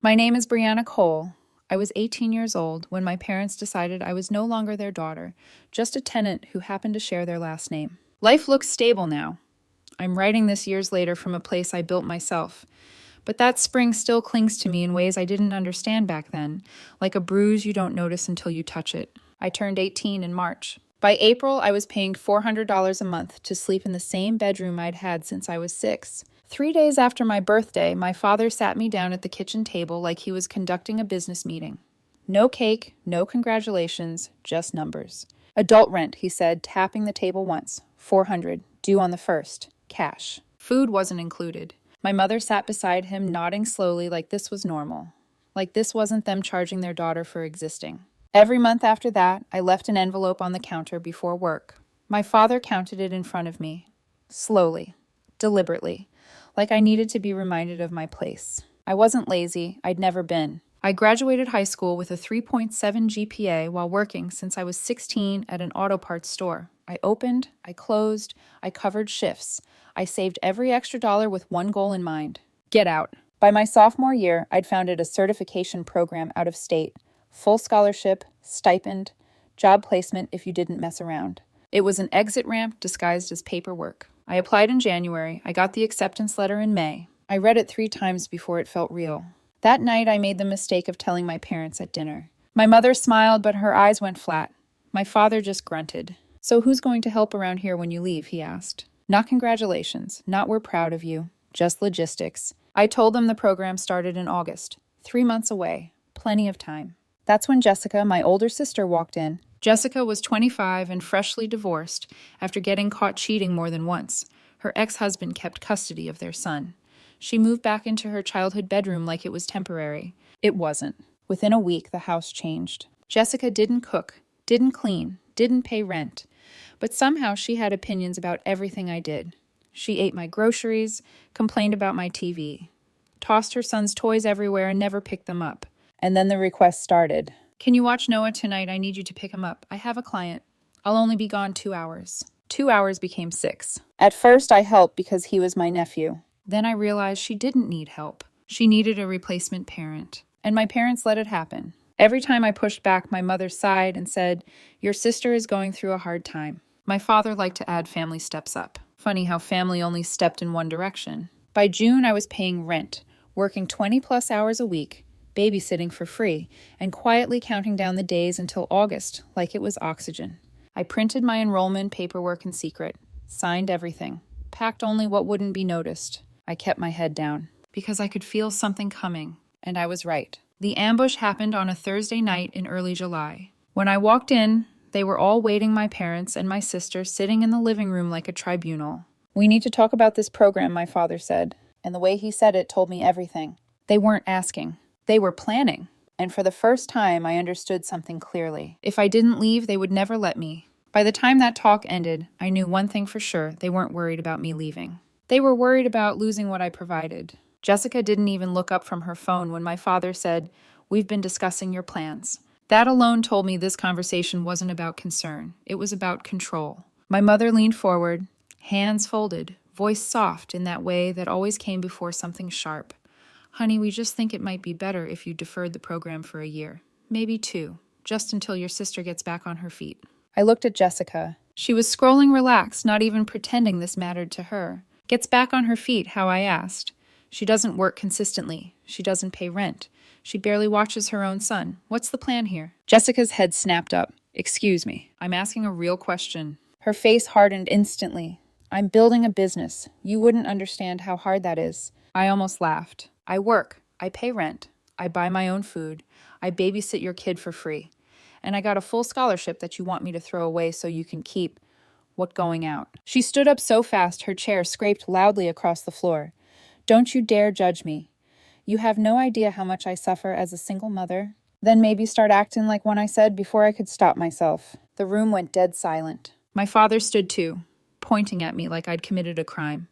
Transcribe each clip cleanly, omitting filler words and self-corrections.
My name is Brianna Cole. I was 18 years old when my parents decided I was no longer their daughter, just a tenant who happened to share their last name. Life looks stable now. I'm writing this years later from a place I built myself. But that spring still clings to me in ways I didn't understand back then, like a bruise you don't notice until you touch it. I turned 18 in March. By April, I was paying $400 a month to sleep in the same bedroom I'd had since I was 6. 3 days after my birthday, my father sat me down at the kitchen table like he was conducting a business meeting. No cake, no congratulations, just numbers. Adult rent, he said, tapping the table once. 400, due on the 1st, cash. Food wasn't included. My mother sat beside him, nodding slowly like this was normal. Like this wasn't them charging their daughter for existing. Every month after that, I left an envelope on the counter before work. My father counted it in front of me. Slowly. Deliberately. Like I needed to be reminded of my place. I wasn't lazy. I'd never been. I graduated high school with a 3.7 GPA while working since I was 16 at an auto parts store. I opened, I closed, I covered shifts. I saved every extra dollar with one goal in mind: get out. By my sophomore year, I'd founded a certification program out of state. Full scholarship, stipend, job placement if you didn't mess around. It was an exit ramp disguised as paperwork. I applied in January. I got the acceptance letter in May. I read it 3 times before it felt real. That night, I made the mistake of telling my parents at dinner. My mother smiled, but her eyes went flat. My father just grunted. "So who's going to help around here when you leave?" he asked. Not congratulations, not we're proud of you, just logistics. I told them the program started in August, 3 months away, plenty of time. That's when Jessica, my older sister, walked in. Jessica was 25 and freshly divorced after getting caught cheating more than once. Her ex-husband kept custody of their son. She moved back into her childhood bedroom like it was temporary. It wasn't. Within a week, the house changed. Jessica didn't cook, didn't clean, didn't pay rent. But somehow she had opinions about everything I did. She ate my groceries, complained about my TV, tossed her son's toys everywhere and never picked them up. And then the request started. "Can you watch Noah tonight? I need you to pick him up. I have a client. I'll only be gone 2 hours." 2 hours became 6. At first, I helped because he was my nephew. Then I realized she didn't need help. She needed a replacement parent. And my parents let it happen. Every time I pushed back, my mother sighed and said, "Your sister is going through a hard time." My father liked to add family steps up. Funny how family only stepped in one direction. By June, I was paying rent, working 20-plus hours a week, babysitting for free, and quietly counting down the days until August like it was oxygen. I printed my enrollment paperwork in secret, signed everything, packed only what wouldn't be noticed. I kept my head down because I could feel something coming, and I was right. The ambush happened on a Thursday night in early July. When I walked in, they were all waiting, my parents and my sister sitting in the living room like a tribunal. "We need to talk about this program," my father said, and the way he said it told me everything. They weren't asking. They were planning. And for the first time, I understood something clearly. If I didn't leave, they would never let me. By the time that talk ended, I knew one thing for sure: they weren't worried about me leaving. They were worried about losing what I provided. Jessica didn't even look up from her phone when my father said, "We've been discussing your plans." That alone told me this conversation wasn't about concern. It was about control. My mother leaned forward, hands folded, voice soft in that way that always came before something sharp. "Honey, we just think it might be better if you deferred the program for a year. Maybe 2, just until your sister gets back on her feet." I looked at Jessica. She was scrolling relaxed, not even pretending this mattered to her. Gets back on her feet, how, I asked. She doesn't work consistently. She doesn't pay rent. She barely watches her own son. What's the plan here? Jessica's head snapped up. "Excuse me. I'm asking a real question." Her face hardened instantly. "I'm building a business. You wouldn't understand how hard that is." I almost laughed. "I work. I pay rent. I buy my own food. I babysit your kid for free. And I got a full scholarship that you want me to throw away so you can keep what going out." She stood up so fast her chair scraped loudly across the floor. "Don't you dare judge me. You have no idea how much I suffer as a single mother." Then maybe start acting like one, I said, before I could stop myself. The room went dead silent. My father stood too, pointing at me like I'd committed a crime.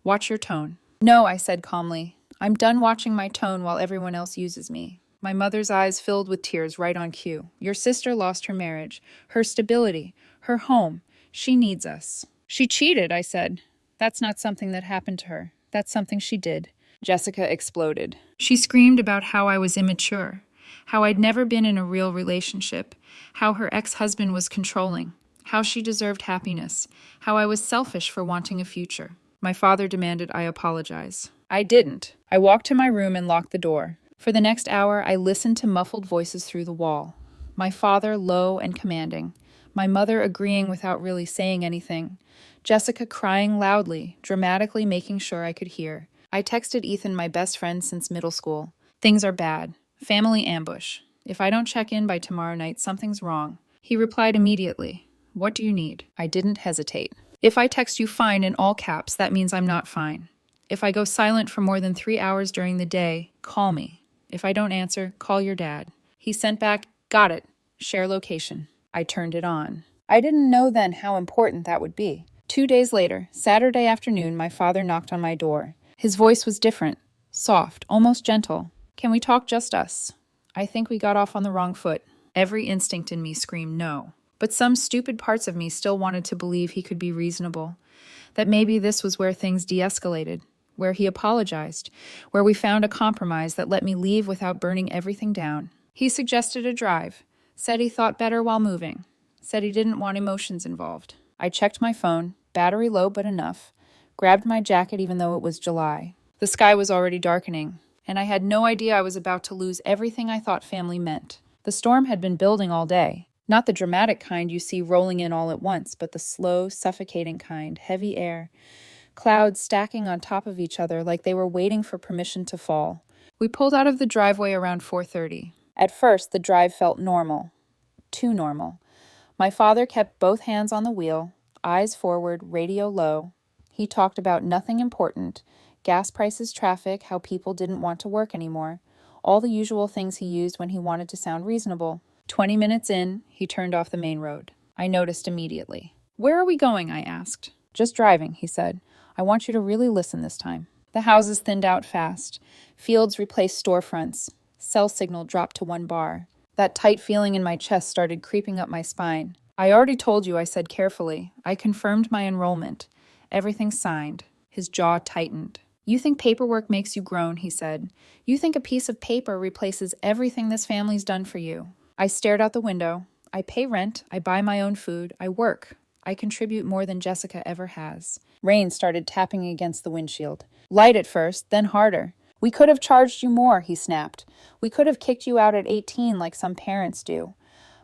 "Watch your tone." "No," I said calmly. "I'm done watching my tone while everyone else uses me." My mother's eyes filled with tears right on cue. "Your sister lost her marriage, her stability, her home. She needs us." "She cheated," I said. "That's not something that happened to her. That's something she did. Jessica exploded. She screamed about how I was immature, how I'd never been in a real relationship, how her ex-husband was controlling, how she deserved happiness, how I was selfish for wanting a future. My father demanded I apologize. I didn't. I walked to my room and locked the door. For the next hour, I listened to muffled voices through the wall. My father low and commanding. My mother agreeing without really saying anything. Jessica crying loudly, dramatically making sure I could hear. I texted Ethan, my best friend since middle school. Things are bad. Family ambush. If I don't check in by tomorrow night, something's wrong. He replied immediately. What do you need? I didn't hesitate. If I text you fine in all caps, that means I'm not fine. If I go silent for more than 3 hours during the day, call me. If I don't answer, call your dad. He sent back, got it. Share location. I turned it on. I didn't know then how important that would be. 2 days later, Saturday afternoon, my father knocked on my door. His voice was different, soft, almost gentle. Can we talk just us? I think we got off on the wrong foot. Every instinct in me screamed no. But some stupid parts of me still wanted to believe he could be reasonable. That maybe this was where things de-escalated, where he apologized, where we found a compromise that let me leave without burning everything down. He suggested a drive, said he thought better while moving, said he didn't want emotions involved. I checked my phone, battery low but enough, grabbed my jacket even though it was July. The sky was already darkening, and I had no idea I was about to lose everything I thought family meant. The storm had been building all day. Not the dramatic kind you see rolling in all at once, but the slow, suffocating kind, heavy air, clouds stacking on top of each other like they were waiting for permission to fall. We pulled out of the driveway around 4:30. At first, the drive felt normal. Too normal. My father kept both hands on the wheel, eyes forward, radio low. He talked about nothing important, gas prices, traffic, how people didn't want to work anymore, all the usual things he used when he wanted to sound reasonable. 20 minutes in, he turned off the main road. I noticed immediately. Where are we going? I asked. Just driving, he said. I want you to really listen this time. The houses thinned out fast. Fields replaced storefronts. Cell signal dropped to 1 bar. That tight feeling in my chest started creeping up my spine. I already told you, I said carefully. I confirmed my enrollment. Everything signed. His jaw tightened. You think paperwork makes you grown, he said. You think a piece of paper replaces everything this family's done for you. I stared out the window. I pay rent. I buy my own food. I work. I contribute more than Jessica ever has. Rain started tapping against the windshield. Light at first, then harder. We could have charged you more, he snapped. We could have kicked you out at 18 like some parents do.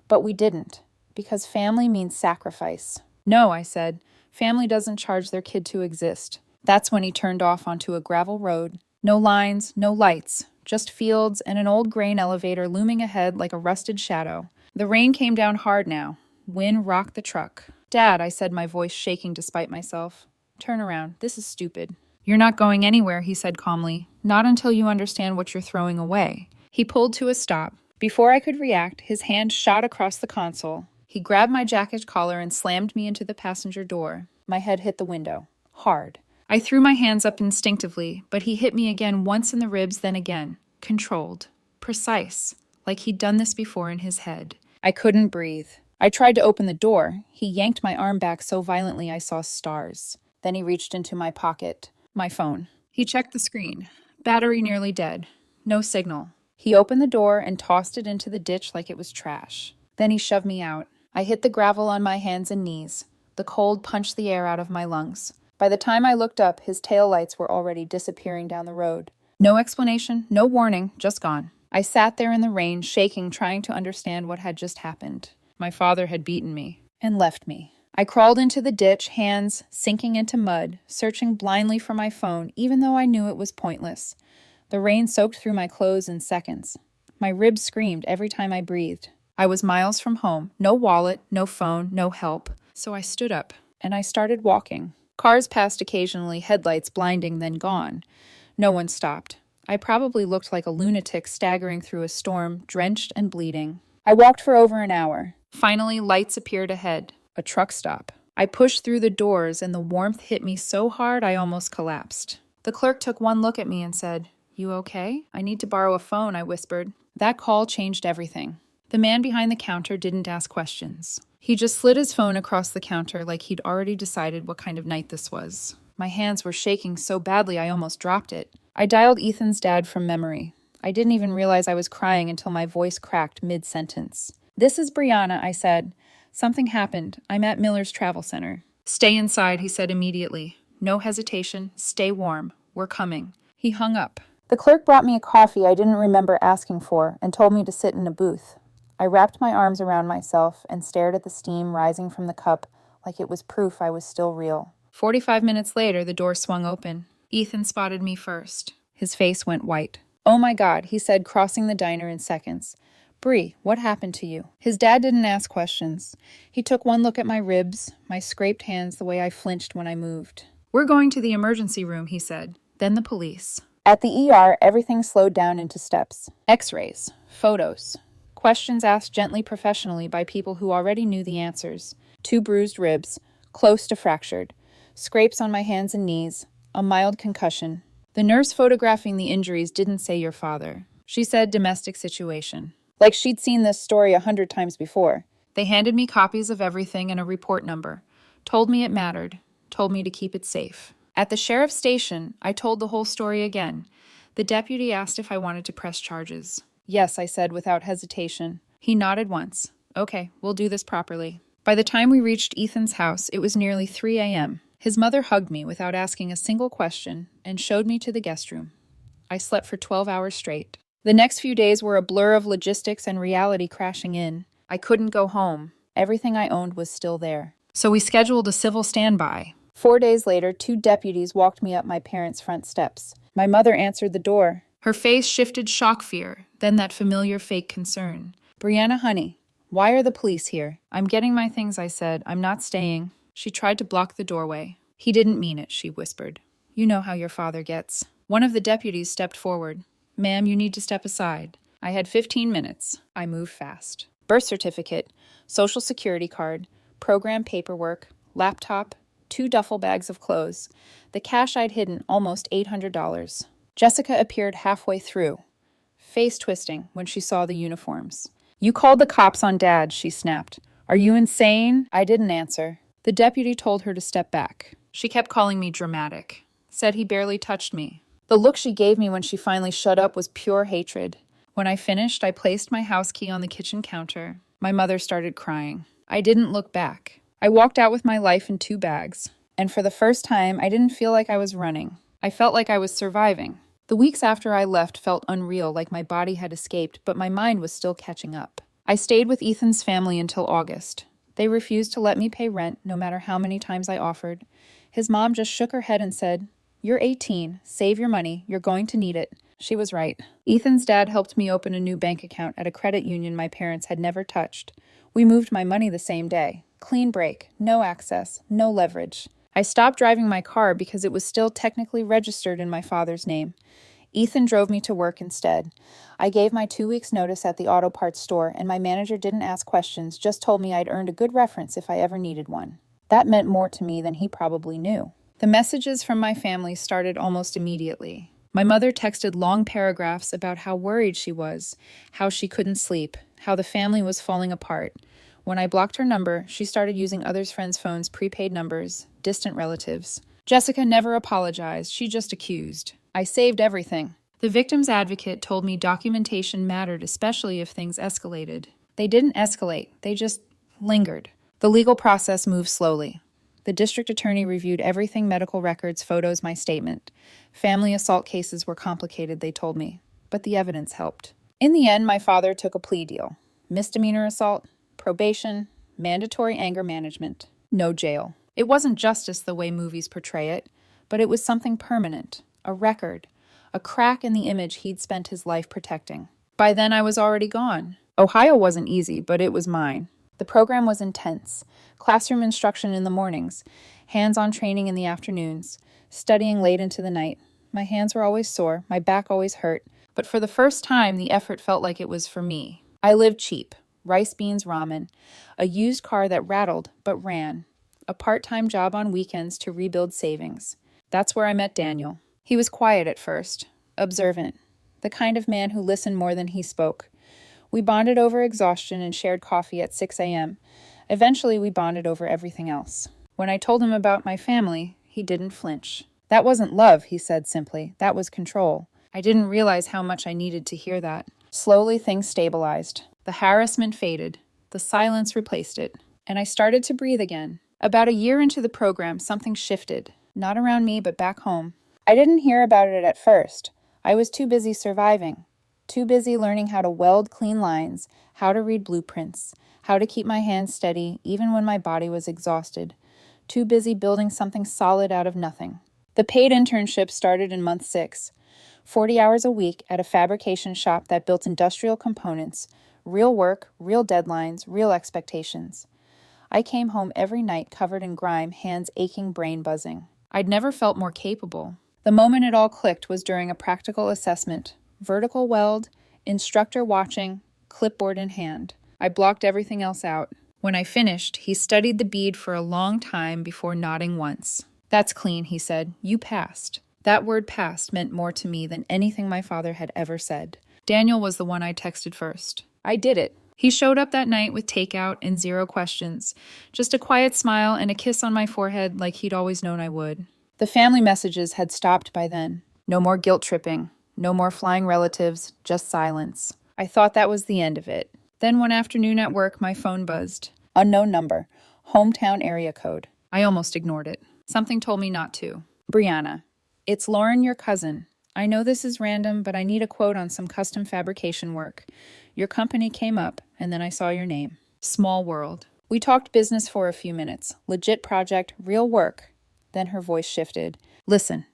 But we didn't, because family means sacrifice. No, I said. Family doesn't charge their kid to exist. That's when he turned off onto a gravel road. No lines, no lights, just fields and an old grain elevator looming ahead like a rusted shadow. The rain came down hard now. Wind rocked the truck. Dad, I said, my voice shaking despite myself. Turn around. This is stupid. You're not going anywhere, he said calmly. Not until you understand what you're throwing away. He pulled to a stop. Before I could react, his hand shot across the console. He grabbed my jacket collar and slammed me into the passenger door. My head hit the window. Hard. I threw my hands up instinctively, but he hit me again, once in the ribs, then again. Controlled. Precise. Like he'd done this before in his head. I couldn't breathe. I tried to open the door. He yanked my arm back so violently I saw stars. Then he reached into my pocket. My phone. He checked the screen. Battery nearly dead. No signal. He opened the door and tossed it into the ditch like it was trash. Then he shoved me out. I hit the gravel on my hands and knees. The cold punched the air out of my lungs. By the time I looked up, his taillights were already disappearing down the road. No explanation, no warning, just gone. I sat there in the rain, shaking, trying to understand what had just happened. My father had beaten me and left me. I crawled into the ditch, hands sinking into mud, searching blindly for my phone, even though I knew it was pointless. The rain soaked through my clothes in seconds. My ribs screamed every time I breathed. I was miles from home, no wallet, no phone, no help. So I stood up, and I started walking. Cars passed occasionally, headlights blinding, then gone. No one stopped. I probably looked like a lunatic staggering through a storm, drenched and bleeding. I walked for over an hour. Finally, lights appeared ahead. A truck stop. I pushed through the doors, and the warmth hit me so hard I almost collapsed. The clerk took one look at me and said, "You okay?" "I need to borrow a phone," I whispered. That call changed everything. The man behind the counter didn't ask questions. He just slid his phone across the counter like he'd already decided what kind of night this was. My hands were shaking so badly I almost dropped it. I dialed Ethan's dad from memory. I didn't even realize I was crying until my voice cracked mid-sentence. "This is Brianna," I said. "Something happened. I'm at Miller's Travel Center." "Stay inside," he said immediately. "No hesitation. Stay warm. We're coming." He hung up. The clerk brought me a coffee I didn't remember asking for and told me to sit in a booth. I wrapped my arms around myself and stared at the steam rising from the cup like it was proof I was still real. 45 minutes later, the door swung open. Ethan spotted me first. His face went white. "Oh my God," he said, crossing the diner in seconds. "Bree, what happened to you?" His dad didn't ask questions. He took one look at my ribs, my scraped hands, the way I flinched when I moved. "We're going to the emergency room," he said. Then the police. At the ER, everything slowed down into steps. X-rays, photos, questions asked gently professionally by people who already knew the answers. 2 bruised ribs, close to fractured, scrapes on my hands and knees, a mild concussion. The nurse photographing the injuries didn't say your father. She said domestic situation. Like she'd seen this story 100 times before. They handed me copies of everything and a report number. Told me it mattered. Told me to keep it safe. At the sheriff's station, I told the whole story again. The deputy asked if I wanted to press charges. "Yes," I said without hesitation. He nodded once. "Okay, we'll do this properly." By the time we reached Ethan's house, it was nearly 3 a.m. His mother hugged me without asking a single question and showed me to the guest room. I slept for 12 hours straight. The next few days were a blur of logistics and reality crashing in. I couldn't go home. Everything I owned was still there. So we scheduled a civil standby. 4 days later, 2 deputies walked me up my parents' front steps. My mother answered the door. Her face shifted shock fear, then that familiar fake concern. "Brianna, honey, why are the police here?" "I'm getting my things," I said. "I'm not staying." She tried to block the doorway. "He didn't mean it," she whispered. "You know how your father gets." One of the deputies stepped forward. "Ma'am, you need to step aside." I had 15 minutes. I moved fast. Birth certificate, social security card, program paperwork, laptop, 2 duffel bags of clothes. The cash I'd hidden, almost $800. Jessica appeared halfway through, face twisting when she saw the uniforms. "You called the cops on Dad," she snapped. "Are you insane?" I didn't answer. The deputy told her to step back. She kept calling me dramatic. Said he barely touched me. The look she gave me when she finally shut up was pure hatred. When I finished, I placed my house key on the kitchen counter. My mother started crying. I didn't look back. I walked out with my life in 2 bags. And for the first time, I didn't feel like I was running. I felt like I was surviving. The weeks after I left felt unreal, like my body had escaped, but my mind was still catching up. I stayed with Ethan's family until August. They refused to let me pay rent, no matter how many times I offered. His mom just shook her head and said, "You're 18. Save your money. You're going to need it." She was right. Ethan's dad helped me open a new bank account at a credit union my parents had never touched. We moved my money the same day. Clean break, no access, no leverage. I stopped driving my car because it was still technically registered in my father's name. Ethan drove me to work instead. I gave my 2 weeks' notice at the auto parts store, and my manager didn't ask questions, just told me I'd earned a good reference if I ever needed one. That meant more to me than he probably knew. The messages from my family started almost immediately. My mother texted long paragraphs about how worried she was, how she couldn't sleep, how the family was falling apart. When I blocked her number, she started using others' friends' phones, prepaid numbers, distant relatives. Jessica never apologized, she just accused. I saved everything. The victim's advocate told me documentation mattered, especially if things escalated. They didn't escalate, they just lingered. The legal process moved slowly. The district attorney reviewed everything: medical records, photos, my statement. Family assault cases were complicated, they told me, but the evidence helped. In the end, my father took a plea deal. Misdemeanor assault, probation, mandatory anger management, no jail. It wasn't justice the way movies portray it, but it was something permanent, a record, a crack in the image he'd spent his life protecting. By then, I was already gone. Ohio wasn't easy, but it was mine. The program was intense. Classroom instruction in the mornings, hands-on training in the afternoons, studying late into the night. My hands were always sore, my back always hurt, but for the first time, the effort felt like it was for me. I lived cheap. Rice, beans, ramen, a used car that rattled but ran, a part-time job on weekends to rebuild savings. That's where I met Daniel. He was quiet at first, observant, the kind of man who listened more than he spoke. We bonded over exhaustion and shared coffee at 6 a.m. Eventually, we bonded over everything else. When I told him about my family, He didn't flinch. That wasn't love, he said simply. That was control. I didn't realize how much I needed to hear that. Slowly, things stabilized. The harassment faded. The silence replaced it. And I started to breathe again. About a year into the program, something shifted. Not around me, but back home. I didn't hear about it at first. I was too busy surviving. Too busy learning how to weld clean lines, how to read blueprints, how to keep my hands steady even when my body was exhausted. Too busy building something solid out of nothing. The paid internship started in month 6. 40 hours a week at a fabrication shop that built industrial components. Real work, real deadlines, real expectations. I came home every night covered in grime, hands aching, brain buzzing. I'd never felt more capable. The moment it all clicked was during a practical assessment. Vertical weld, instructor watching, clipboard in hand. I blocked everything else out. When I finished, he studied the bead for a long time before nodding once. "That's clean," he said. "You passed." That word passed meant more to me than anything my father had ever said. Daniel was the one I texted first. I did it. He showed up that night with takeout and 0 questions. Just a quiet smile and a kiss on my forehead like he'd always known I would. The family messages had stopped by then. No more guilt tripping. No more flying relatives. Just silence. I thought that was the end of it. Then one afternoon at work, my phone buzzed. Unknown number. Hometown area code. I almost ignored it. Something told me not to. "Brianna, it's Lauren, your cousin. I know this is random, but I need a quote on some custom fabrication work. Your company came up, and then I saw your name." Small world. We talked business for a few minutes. Legit project, real work. Then her voice shifted. "Listen,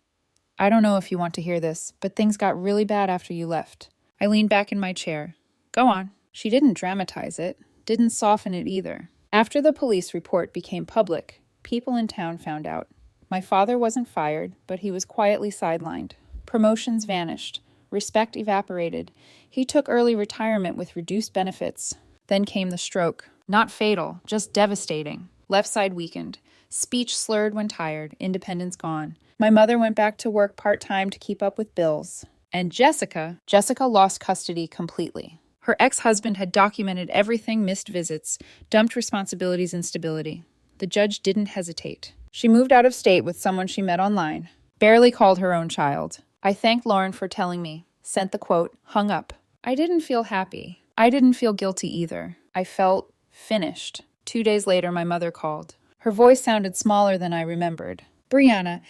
I don't know if you want to hear this, but things got really bad after you left." I leaned back in my chair. "Go on." She didn't dramatize it, didn't soften it either. After the police report became public, people in town found out. My father wasn't fired, but he was quietly sidelined. Promotions vanished. Respect evaporated. He took early retirement with reduced benefits. Then came the stroke. Not fatal, just devastating. Left side weakened. Speech slurred when tired. Independence gone. My mother went back to work part-time to keep up with bills. And Jessica lost custody completely. Her ex-husband had documented everything, missed visits, dumped responsibilities and stability. The judge didn't hesitate. She moved out of state with someone she met online. Barely called her own child. I thanked Lauren for telling me, sent the quote, hung up. I didn't feel happy. I didn't feel guilty either. I felt finished. 2 days later, my mother called. Her voice sounded smaller than I remembered. "Brianna,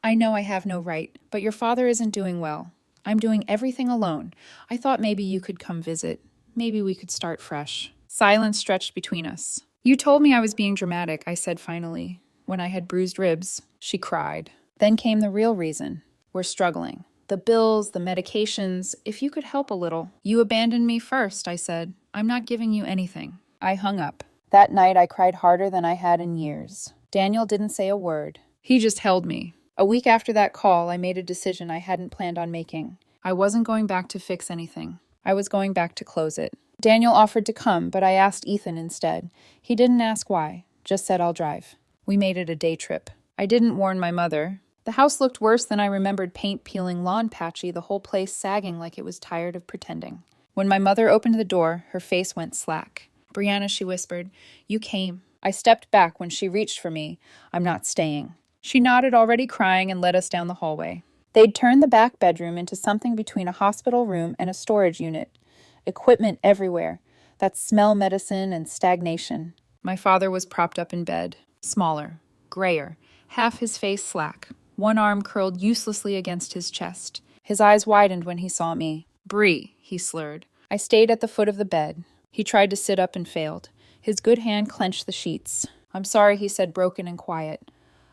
I know I have no right, but your father isn't doing well. I'm doing everything alone. I thought maybe you could come visit. Maybe we could start fresh." Silence stretched between us. "You told me I was being dramatic," I said finally. When I had bruised ribs, she cried. Then came the real reason. "We're struggling. The bills, the medications, if you could help a little." "You abandoned me first," I said. "I'm not giving you anything." I hung up. That night I cried harder than I had in years. Daniel didn't say a word. He just held me. A week after that call, I made a decision I hadn't planned on making. I wasn't going back to fix anything. I was going back to close it. Daniel offered to come, but I asked Ethan instead. He didn't ask why, just said I'll drive. We made it a day trip. I didn't warn my mother. The house looked worse than I remembered, paint peeling, lawn patchy, the whole place sagging like it was tired of pretending. When my mother opened the door, her face went slack. "Brianna," she whispered, "you came." I stepped back when she reached for me. "I'm not staying." She nodded, already crying, and led us down the hallway. They'd turned the back bedroom into something between a hospital room and a storage unit. Equipment everywhere. That smell medicine and stagnation. My father was propped up in bed. Smaller. Grayer. Half his face slack. One arm curled uselessly against his chest. His eyes widened when he saw me. "Bree," he slurred. I stayed at the foot of the bed. He tried to sit up and failed. His good hand clenched the sheets. "I'm sorry," he said, broken and quiet.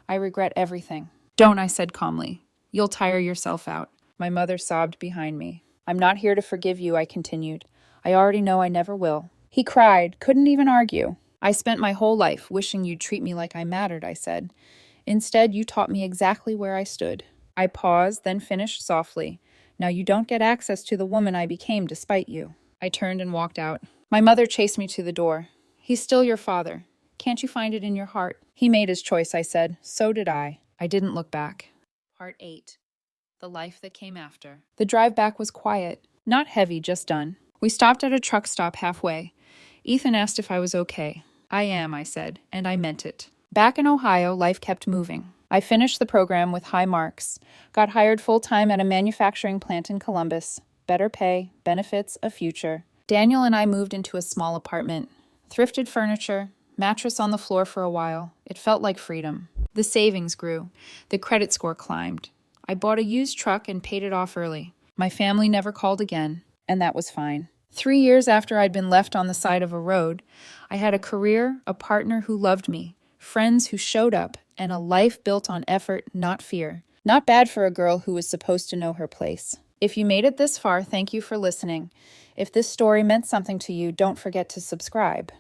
"I regret everything." "Don't," I said calmly. "You'll tire yourself out." My mother sobbed behind me. "I'm not here to forgive you," I continued. "I already know I never will." He cried, couldn't even argue. "I spent my whole life wishing you'd treat me like I mattered," I said. "Instead, you taught me exactly where I stood." I paused, then finished softly. "Now you don't get access to the woman I became despite you." I turned and walked out. My mother chased me to the door. "He's still your father. Can't you find it in your heart?" "He made his choice," I said. "So did I." I didn't look back. Part 8. The life that came after. The drive back was quiet. Not heavy, just done. We stopped at a truck stop halfway. Ethan asked if I was okay. "I am," I said, and I meant it. Back in Ohio, life kept moving. I finished the program with high marks, got hired full-time at a manufacturing plant in Columbus. Better pay, benefits, a future. Daniel and I moved into a small apartment. Thrifted furniture, mattress on the floor for a while. It felt like freedom. The savings grew. The credit score climbed. I bought a used truck and paid it off early. My family never called again, and that was fine. 3 years after I'd been left on the side of a road, I had a career, a partner who loved me, friends who showed up, and a life built on effort, not fear. Not bad for a girl who was supposed to know her place. If you made it this far, thank you for listening. If this story meant something to you, don't forget to subscribe.